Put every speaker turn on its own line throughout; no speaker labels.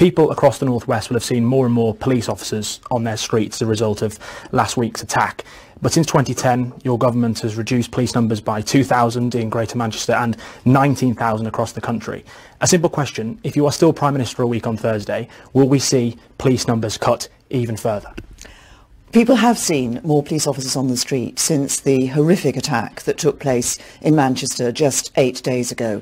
People across the North West will have seen more and more police officers on their streets as a result of last week's attack. But since 2010, your government has reduced police numbers by 2,000 in Greater Manchester and 19,000 across the country. A simple question: if you are still Prime Minister for a week on Thursday, will we see police numbers cut even further?
People have seen more police officers on the street since the horrific attack that took place in Manchester just 8 days ago.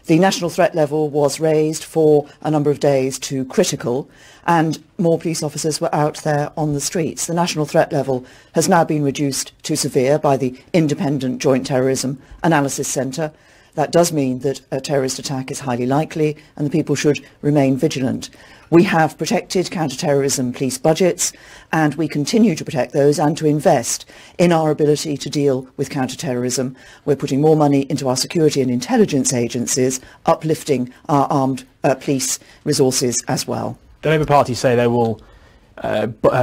The national threat level was raised for a number of days to critical, and more police officers were out there on the streets. The national threat level has now been reduced to severe by the Independent Joint Terrorism Analysis Centre. That does mean that a terrorist attack is highly likely, and the people should remain vigilant. We have protected counter-terrorism police budgets, and we continue to protect those and to invest in our ability to deal with counter-terrorism. We're putting more money into our security and intelligence agencies, uplifting our armed police resources as well.
The Labour Party say they will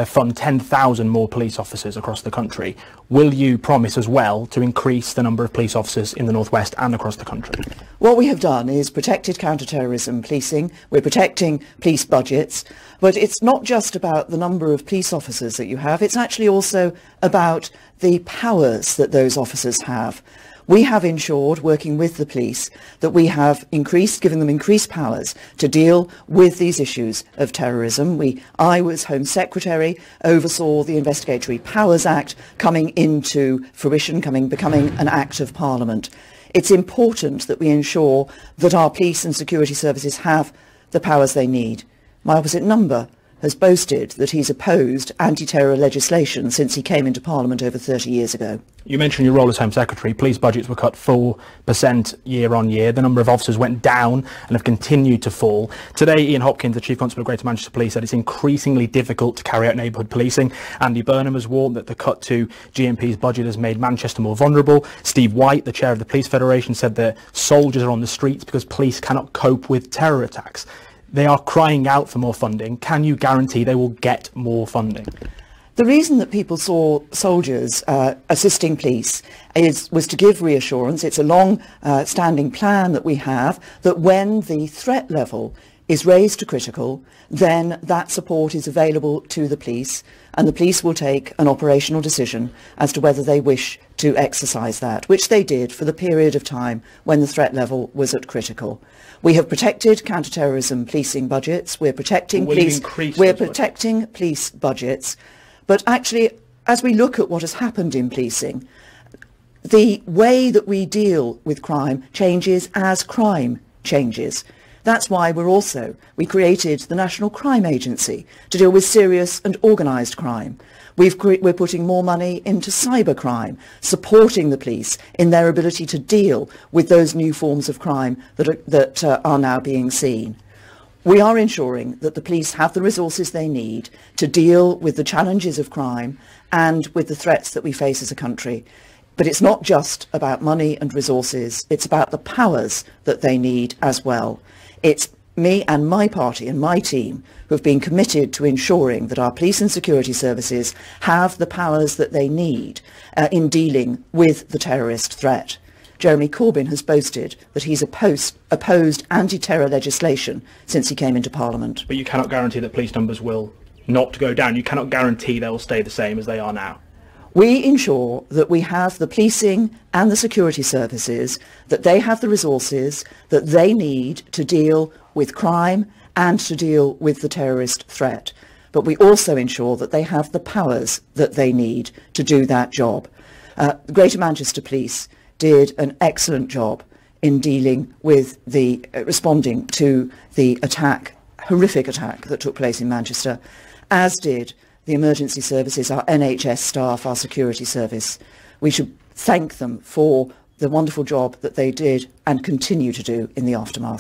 fund 10,000 more police officers across the country. Will you promise as well to increase the number of police officers in the North West and across the country?
What we have done is protected counter-terrorism policing. We're protecting police budgets, but it's not just about the number of police officers that you have, it's actually also about the powers that those officers have. We have ensured, working with the police, that we have given them increased powers to deal with these issues of terrorism. I was Home Secretary, oversaw the Investigatory Powers Act coming into fruition, becoming an Act of Parliament. It's important that we ensure that our police and security services have the powers they need. My opposite number has boasted that he's opposed anti-terror legislation since he came into Parliament over 30 years ago.
You mentioned your role as Home Secretary. Police budgets were cut 4% year on year. The number of officers went down and have continued to fall. Today, Ian Hopkins, the Chief Constable of Greater Manchester Police, said it's increasingly difficult to carry out neighbourhood policing. Andy Burnham has warned that the cut to GMP's budget has made Manchester more vulnerable. Steve White, the chair of the Police Federation, said that soldiers are on the streets because police cannot cope with terror attacks. They are crying out for more funding. Can you guarantee they will get more funding?
The reason that people saw soldiers assisting police was to give reassurance. It's a long-standing plan that we have that when the threat level is raised to critical, then that support is available to the police, and the police will take an operational decision as to whether they wish to exercise that, which they did for the period of time when the threat level was at critical. We have protected counter-terrorism policing budgets. We're protecting police budgets. But actually, as we look at what has happened in policing, the way that we deal with crime changes as crime changes. That's why we created the National Crime Agency to deal with serious and organised crime. We're putting more money into cybercrime, supporting the police in their ability to deal with those new forms of crime that are now being seen. We are ensuring that the police have the resources they need to deal with the challenges of crime and with the threats that we face as a country. But it's not just about money and resources, it's about the powers that they need as well. It's me and my party and my team who have been committed to ensuring that our police and security services have the powers that they need in dealing with the terrorist threat. Jeremy Corbyn has boasted that he's opposed anti-terror legislation since he came into Parliament.
But you cannot guarantee that police numbers will not go down. You cannot guarantee they will stay the same as they are now.
We ensure that we have the policing and the security services, that they have the resources that they need to deal with crime and to deal with the terrorist threat. But we also ensure that they have the powers that they need to do that job. The Greater Manchester Police did an excellent job in dealing with responding to the horrific attack that took place in Manchester, as did the emergency services, our NHS staff, our security service. We should thank them for the wonderful job that they did and continue to do in the aftermath.